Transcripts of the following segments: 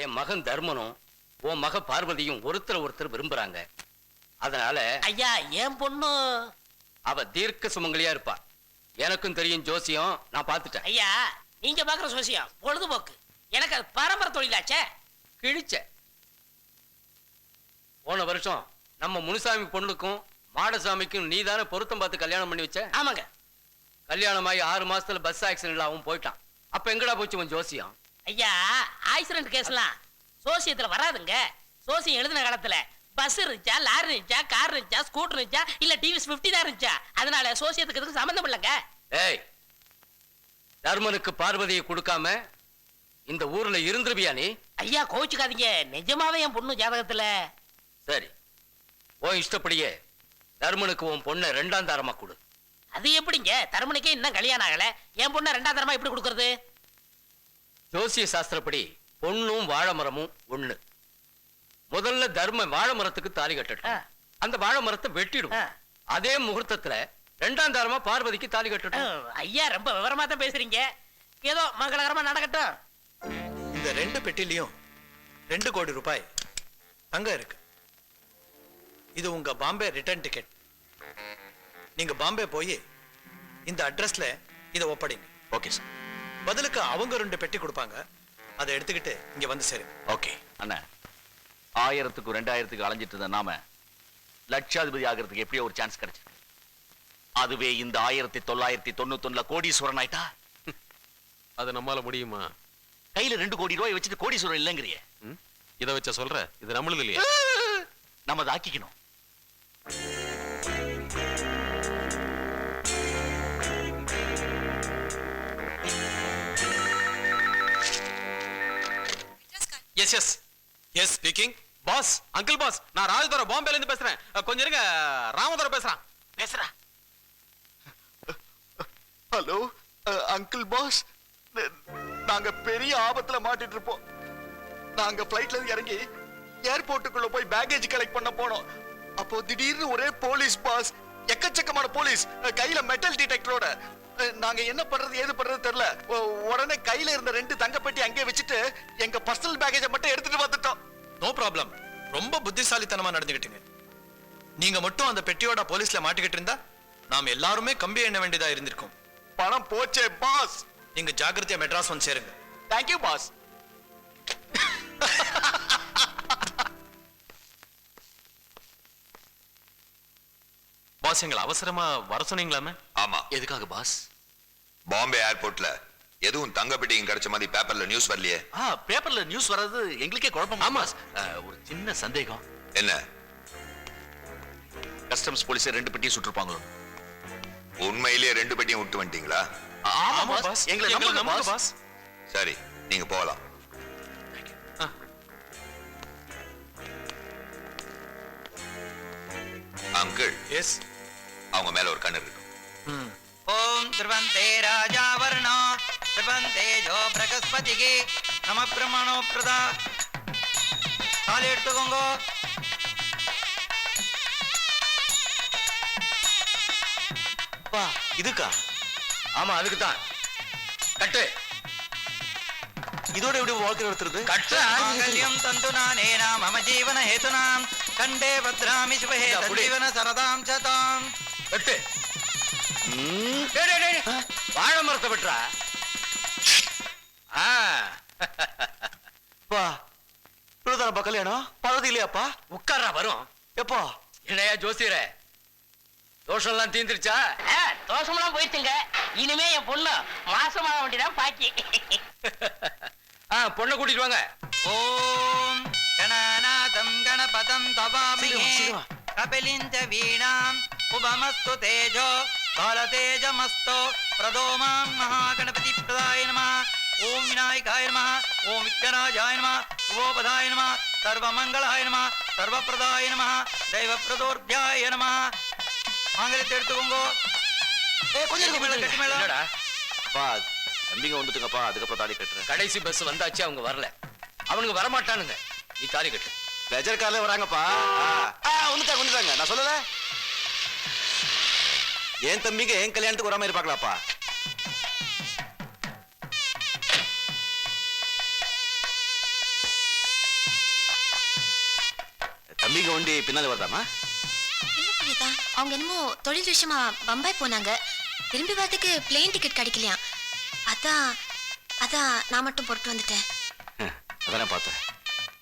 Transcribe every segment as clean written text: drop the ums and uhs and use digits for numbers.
என் மகன் தர்மனும் உன் மக பார்வதியும் ஒருத்தர் விரும்புறாங்க. அதனால ஐயா என் பொண்ணு அவ தீர்க்க சுமங்கலியா இருப்பா. எனக்கும் தெரியும் ஜோசியம், நான் பார்த்துட்டேன். ஐயா நீங்க பாக்குற ஜோசியம் பொழுதுபோக்கு, எனக்கு அது பரம்பரை தொழிலாச்சே. கிழிச்ச போன வருஷம் நம்ம முனுசாமி பொண்ணுக்கும் மாடசாமிக்கும் நீதானே பொருத்தம் பார்த்து கல்யாணம் பண்ணி வச்ச. ஆமாங்க. கல்யாணமாயி 6 மாசத்துல பஸ் ஆக்சிடென்ட்ல அவன் போயிட்டான். அப்ப எங்கடா போச்சு உன் ஜோசியம்? ஐயா ஆக்சிடென்ட் கேஸ்லாம் சோசியத்துல வராதுங்க. சோசியம் எழுதின காலத்துல பஸ் இருந்துச்சா, லாரி இருந்துச்சா, கார் இருந்துச்சா, ஸ்கூட்டர் இருந்துச்சா, இல்ல டிவிஎஸ் 50 தான் இருந்துச்சா? அதனால சோசியத்துக்கு இதுக்கு சம்பந்தம் இல்லைங்க. ஏய், தர்மனுக்கு பார்வதியை கொடுக்காம இந்த ஊர்ல இருந்துருவியா நீ? ஐயா கோச்சுக்காதீங்க, நிஜமாவே என் பொண்ணு ஜாதகத்துல. சரி, உன் இஷ்டப்படியே தர்மனுக்கு உன் பொண்ணை 2ஆம் தாரமா கொடு. அது எப்படிங்க? தர்மனுக்கே இன்னும் கல்யாணம் ஆகல, என் பொண்ணை 2ஆம் தரமா எப்படி கொடுக்கறது? ஜோசிய சாஸ்திரப்படி பொண்ணும் வாழை மரமும் ஒண்ணு. முதல்ல தர்ம வாழை மரத்துக்கு தாலி கட்டட்டும், அந்த வாழை மரத்தை வெட்டிடும். அதே முகூர்த்தத்துல 2ஆம் தாரமா பார்வதிக்கு தாலி கட்டட்டும். ஐயா ரொம்ப விவரமா தான் பேசுறீங்க. ஏதோ மங்களகரமா நடக்கட்டும். இந்த 2 பெட்டிலையும் 2 கோடி ரூபாய் தங்கம் இருக்கு. இது உங்க பாம்பே ரிட்டர்ன் டிக்கெட். நீங்க பாம்பே போய் இந்த அட்ரஸ்ல இதை ஒப்படைங்க. Okay sir. பதிலுக்கு அவங்க 2 பெட்டி கொடுப்பாங்க, அதை எடுத்துக்கிட்டு இங்க வந்து சேருங்க. ஓகே அண்ணா. 1000க்கு 2000க்கு அலைஞ்சிட்டு இருந்த நாம லட்சாதிபதி ஆகிறதுக்கு எப்படியோ ஒரு சான்ஸ் கிடைச்சு, அதுவே இந்த 1991 கோடீஸ்வரன் ஆயிட்டா. அது நம்மால முடியுமா? கையில 2 கோடி ரூபாய் வச்சுட்டு கோடீஸ்வரன் இல்லைங்கிறிய. இதை வச்ச சொல்ற, இது நம்மளது இல்லையா? நம்ம அதை ஆக்கிக்கணும். Yes yes yes speaking. Boss, uncle boss, நான் ராஜதுரை பாம்பேல இருந்து பேசுறேன். கொஞ்சம் இருங்க, ராமதுரை பேசுறான். பேசுறா. ஹலோ அங்கிள் பாஸ், நாங்க பெரிய ஆபத்துல மாட்டிட்டு இருப்போம். நாங்க பிளைட்ல இருந்து இறங்கி ஏர்போர்ட்டுக்குள்ள போய் பேக்கேஜ் கலெக்ட் பண்ண போனோம். அப்போ திடீர்னு ஒரே போலீஸ் பாஸ், எக்கச்சக்கமான போலீஸ், கையில மெட்டல் டிடெக்டரோட. நாங்க என்ன பண்றது ஏது பண்றது தெரியல. உடனே கையில இருந்த 2 தங்கப்பெட்டி அங்கே வச்சுட்டு எங்க பர்சனல் பேக்கேஜை மட்டும் எடுத்துட்டு வந்துட்டோம். No problem. ரொம்ப புத்திசாலித்தனமா நடந்துக்கிட்டீங்க. நீங்க மட்டும் அந்த பெட்டியோட போலீஸ்ல மாட்டிக்கிட்டு இருந்தா நாம எல்லாருமே கம்பி எண்ண வேண்டியதா இருந்திருக்கும். பணம் போச்சே பாஸ். நீங்க ஜாக்கிரதையா மெட்ராஸ் வந்து சேருங்க. Thank you boss. பாஸ், எங்களை அவசரமா வர சொன்னீங்களாமே? ஆமா. எதுக்காக பாஸ்? பாம்பே ஏர்போர்ட்ல எதுவும் தங்க பெட்டியும் கிடைச்ச மாதிரி பேப்பர்ல நியூஸ் வரலையே? பேப்பர்ல நியூஸ் வர்றது எங்களுக்கே குழப்பம். ஆமா, ஒரு சின்ன சந்தேகம். என்ன? கஸ்டம்ஸ் போலீஸ் 2 பெட்டியை சுட்டுருப்பாங்களோ? உண்மையிலேயே 2 பெட்டியும் விட்டு வந்துட்டீங்களா? ஆமா பாஸ், எங்களை நம்புங்க பாஸ். சரி, நீங்க போகலாம். அங்கிள். எஸ். அவங்க மேல ஒரு கண்ணு இருக்கு. ஓம் திரவந்தே ராஜாவர்ணோ திரவந்தே ஜோ பிரகஸ்பதிகே நம பிரம்மணோ பிரதா. தாலி எடுத்துக்கோங்க. பா, இதுக்கா? ஆமா, அதுக்கு தான். கட்டு. இதோட எப்படி வாழ்க்கை நடத்துறது? கட்டு. மாங்கல்யம் தந்துநானேன மம ஜீவன ஹேதுனாம் கண்டே பத்ராமி சுபஹே தஜீவன சரதாம் சதாம். கட்டு. வாழை மரத்தை விட்டுறா. பா, இப்பதானப்பா கல்யாணம்? பழது இல்லையாப்பா? உட்கார்றா, வரும். எப்பா? என்னையா ஜோசியரே, தோஷம் எல்லாம் தீந்துருச்சா? தோஷமெல்லாம் போயிடுச்சுங்க. இனிமே என் பொண்ணு மாசமாக வேண்டியதான் பாக்கி. பொண்ணை கூட்டிட்டு வாங்க. ஓம் கணநாதம் கணபதம் தவாமிஹே கபிலிஞ்ச வீணாம் உபமஸ்து தேஜோ காலதேஜமஸ்தோ பிரதோமாம் மகாகணபதி பிரதாய நமः. ஓம் விநாயகாய நமः. ஓம் விக்னராஜாய நமः. உபோபதாய நமः. சர்வமங்களாய நமः. சர்வப்பிரதாய நமः. தெய்வப்பிரதோர்த்தியாய நமः. மாங்கல்யத்தை எடுத்துக்கோங்க. என்னடா? பா, தம்பிங்க வந்துட்டுங்கப்பா, அதுக்கப்புறம் தாலி கட்டுறேன். கடைசி பஸ் வந்தாச்சு, அவங்க வரல. அவனுக்கு வரமாட்டானுங்க. நீ தாலி கட்டு. லெஜர் கார்ல வராங்கப்பா. வந்துட்டாங்க. நான் சொல்லல, என் தம்பிங்க என் கல்யாணத்துக்கு வர மாதிரி பார்க்கலாப்பா. தம்பிங்க வண்டி பின்னால வருதாமா? இல்ல புரியுதா, அவங்க என்னமோ தொழில் விஷயமா பம்பாய் போனாங்க. திரும்பி வரதுக்கு பிளேன் டிக்கெட் கிடைக்கலையா. அதான் நான் மட்டும் பொறுத்து வந்துட்டேன். அதானே பார்த்தேன்.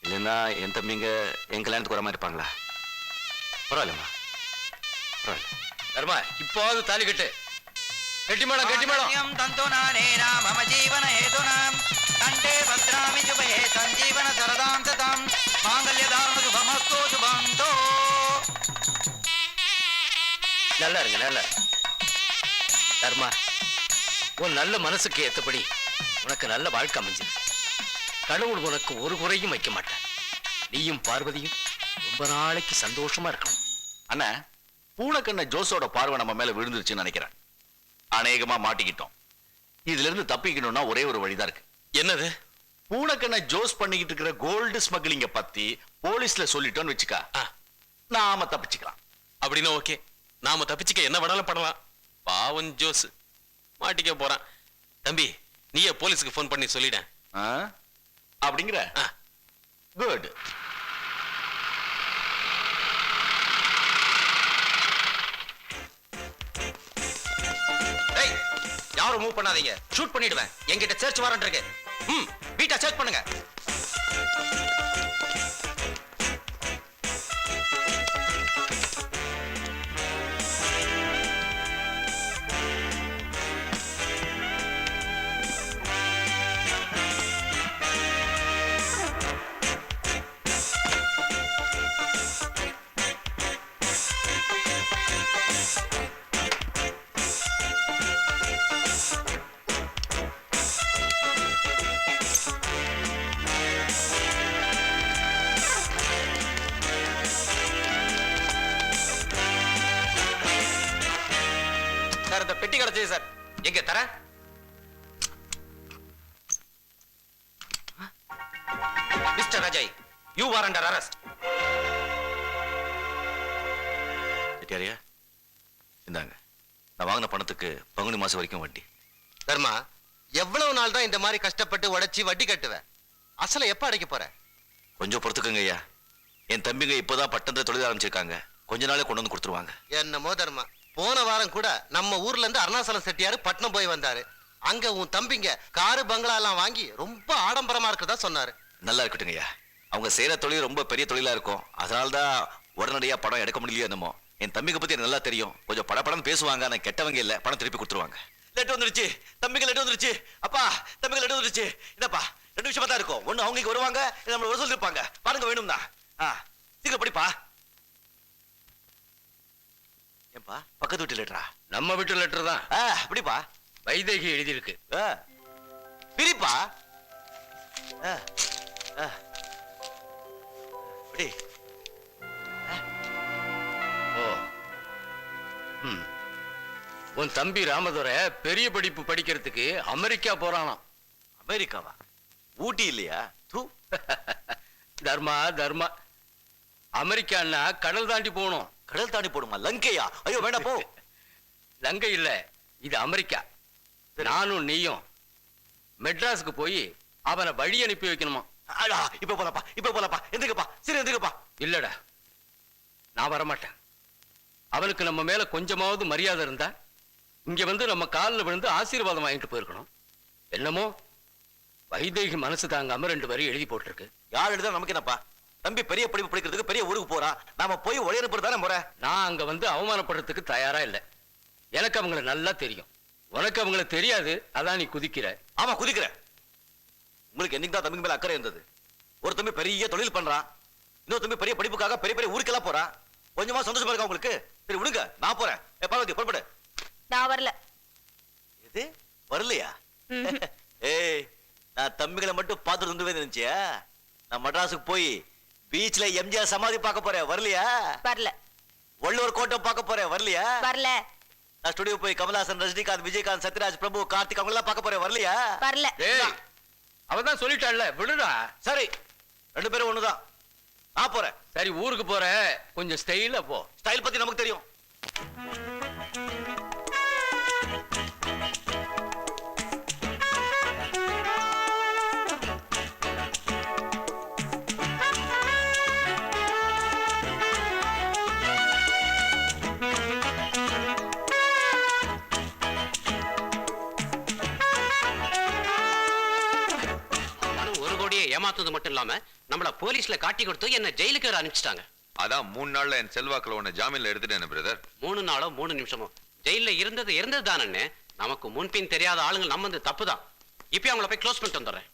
இல்லைன்னா என் தம்பிங்க என் கல்யாணத்துக்கு வர மாதிரி இருப்பாங்களா? பரவாயில்லம்மா, பரவாயில்ல. தர்மா, இப்போது தாலி கட்டு. கட்டி மேடம், கட்டி மேடம். தந்துநானேனா மம ஜீவன ஹேதுனாம் கண்டே பத்ராமி சுபே சஞ்சீவன சரதாம் சதாம் மாங்கல்யதாரண சுபமஸ்து சுபந்தோ. நல்லா இருங்க, நல்லா இருங்க. தர்மா, உன் நல்ல மனசுக்கு ஏத்தபடி உனக்கு நல்ல வாழ்க்கை அமைஞ்சது. கடவுள் உனக்கு ஒரு குறையும் வைக்க மாட்டேன். நீயும் பார்வதியும் ரொம்ப நாளைக்கு சந்தோஷமா இருக்கணும். அண்ணா, பூனைக்கண்ண ஜோஸோட பார்வை நம்ம மேல விழுந்துருச்சுன்னு நினைக்கிறேன். அநேகமா மாட்டிக்கிட்டோம். இதுல இருந்து தப்பிக்கணும்னா ஒரே ஒரு வழிதான் இருக்கு. என்னது? பூனைக்கண்ண ஜோஸ் பண்ணிக்கிட்டு இருக்கிற கோல்டு ஸ்மக்லிங்க பத்தி போலீஸ்ல சொல்லிட்டோன்னு வச்சுக்கா, நாம தப்பிச்சுக்கலாம். அப்படின்னா ஓகே, நாம தப்பிச்சுக்க என்ன வேணாலும் பண்ணலாம். பாவம் ஜோஸ் மாட்டிக்க போறான். தம்பி, நீயே போலீஸுக்கு ஃபோன் பண்ணி சொல்லிட. அப்படிங்கிற? குட். யாரும் மூவ் பண்ணாதீங்க, ஷூட் பண்ணிடுவேன். என்கிட்ட சர்ச் வாரண்ட் இருக்கு. வீட்டை சர்ச் பண்ணுங்க. சார், இந்த பெட்டி கிடைச்சது சார். எங்க தர? Mister Ajay, you are under arrest. செட்டியாரியா, இந்தாங்க. நான் வாங்கின பணத்துக்கு பங்குனி மாசம் வரைக்கும் வட்டி. தர்மா, எவ்வளவு நாள் தான் இந்த மாதிரி கஷ்டப்பட்டு உடைச்சி வட்டி கட்டுவேன்? அசலை எப்ப அடைக்க போற? கொஞ்சம் பொறுத்துக்கங்க ஐயா. என் தம்பிங்க இப்பதான் பட்டணத்துல தொழில் ஆரம்பிச்சிருக்காங்க. கொஞ்ச நாளே கொண்டு வந்து கொடுத்துருவாங்க. என்னமோ தர்மா, போன வாரம் கூட நம்ம ஊர்ல இருந்து அருணாசலம் செட்டியாரு பட்டணம் போய் வந்தாரு. அங்க உன் தம்பிங்க காரு பங்களா எல்லாம் வாங்கி ரொம்ப ஆடம்பரமா இருக்கிறதா சொன்னாரு. நல்லா இருக்கட்டுங்க ஐயா. அவங்க செய்யற தொழில் ரொம்ப பெரிய தொழிலா இருக்கும். அதனால்தான் உடனடியா படம் எடுக்க முடியலையோ என்னமோ. என் தம்பிங்க பத்தி எனக்கு நல்லா தெரியும். கொஞ்சம் படப்படம் பேசுவாங்க. ஆனா கெட்டவங்க இல்ல. பணம் திருப்பி கொடுத்துருவாங்க. லெட் வந்துருச்சு தம்பிங்க, லெட் வந்துருச்சு. அப்பா, தம்பிங்க லெட் வந்துருச்சு. என்னப்பா, 2 விஷயமா தான் இருக்கும். ஒண்ணு அவங்க இங்க வருவாங்க, நம்மள ஒரு சொல்லிருப்பாங்க. பாருங்க, வேணும்னா சீக்கிரம் படிப்பா. ஏன்பா, பக்கத்து வீட்டு லெட்டரா? நம்ம வீட்டு லெட்டர் தான். அப்படிப்பா. வைதேகி எழுதி இருக்கு. பிரிப்பா. அப்படி. ஓ, உன் தம்பி ராமதுரை பெரிய படிப்பு படிக்கிறதுக்கு அமெரிக்கா போறானாம். அமெரிக்காவா? ஊட்டி இல்லையா? தர்மா, தர்மா, அமெரிக்கான்னா கடல் தாண்டி போகணும். கடல் தாண்டி போடுமா? லங்கையா? ஐயோ வேண்டாம், போ. லங்கை இல்ல, இது அமெரிக்கா. நானும் நீயும் மெட்ராஸுக்கு போய் அவனை வழி அனுப்பி வைக்கணுமா? இப்ப போலப்பா, இப்ப போலப்பா. எந்திருக்கப்பா, சரி எந்திருக்கப்பா. இல்லடா, நான் வரமாட்டேன். அவனுக்கு நம்ம மேல கொஞ்சமாவது மரியாதை இருந்தா இங்க வந்து நம்ம காலில் விழுந்து ஆசீர்வாதம் வாங்கிட்டு போயிருக்கணும். என்னமோ வைதேகி மனசு தாங்காம 2 வரி எழுதி போட்டிருக்கு. யார் எழுத நமக்கு என்னப்பா? தம்பி பெரிய படிப்பு படிக்கிறதுக்கு பெரிய ஊருக்கு போறான். நாம போய் ஒளியனுப்புறது தானே முறை. நான் அங்க வந்து அவமானப்படுறதுக்கு தயாரா இல்ல. எனக்கு அவங்களை நல்லா தெரியும். உனக்கு அவங்களை தெரியாது. அதான் நீ குதிக்கிற. ஆமா, குதிக்கிற. உங்களுக்கு என்னைக்கு தான் தம்பி மேல அக்கறை இருந்தது? ஒரு தம்பி பெரிய தொழில் பண்றான், இன்னொரு தம்பி பெரிய படிப்புக்காக பெரிய பெரிய ஊருக்கெல்லாம் போறான். கொஞ்சமா சந்தோஷமா இருக்கா உங்களுக்கு? சரி விடுங்க, நான் போறேன். பார்வதி, புறப்படு. நான் வரல. எது வரலையா? ஏய், நான் தம்பிகளை மட்டும் பார்த்துட்டு இருந்துவே நினைச்சியா? நான் மெட்ராஸுக்கு போய் பீச்ல எம்ஜிஆர் சமாதி பார்க்க போறேன். வரலையா? வரல. வள்ளுவர் கோட்டை பார்க்க போறேன். வரலையா? வரல. நான் ஸ்டுடியோ போய் கமல்ஹாசன், ரஜினிகாந்த், விஜயகாந்த், சத்யராஜ், பிரபு, கார்த்திக் அவங்க எல்லாம் பார்க்க போறேன். வரலையா? வரல. அவதான் சொல்லிட்டாள்ல, விடுடா. சரி, 2 பேரும் ஒண்ணுதான். நான் போறேன். சரி, ஊருக்கு போற, கொஞ்சம் ஸ்டைலா போ. ஸ்டைல் பத்தி நமக்கு தெரியும். ஏமாத்துறது மட்டும் இல்லாம நம்மள போலீஸ்ல காட்டி கொடுத்து என்ன ஜெயிலுக்கு வேற அனுப்பிச்சிட்டாங்க. அதான் 3 நாள்ல என் செல்வாக்குல உன்னை ஜாமீன்ல எடுத்துட்டேன் பிரதர். 3 நாளோ 3 நிமிஷமோ ஜெயில இருந்தது தானே. நமக்கு முன்பின் தெரியாத ஆளுங்க நம்ம வந்து தப்பு தான். இப்ப அவங்கள போய் க்ளோஸ் பண்ணிட்டு வந்துடுறேன்.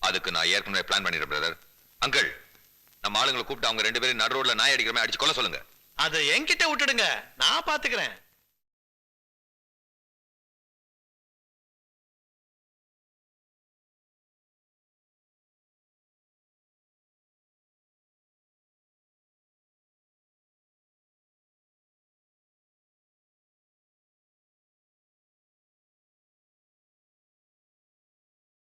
அதுக்கு நான் ஏற்கனவே பிளான் பண்ணிடுறேன் பிரதர். அங்கிள், நம்ம ஆளுங்களை கூப்பிட்டு அவங்க 2 பேரும் நடு ரோட்ல நாய் அடிக்கிற மாதிரி அடிச்சு கொல்ல சொல்லுங்க. அதை என்கிட்ட விட்டுடுங்க, நான் பாத்துக்கிறேன்.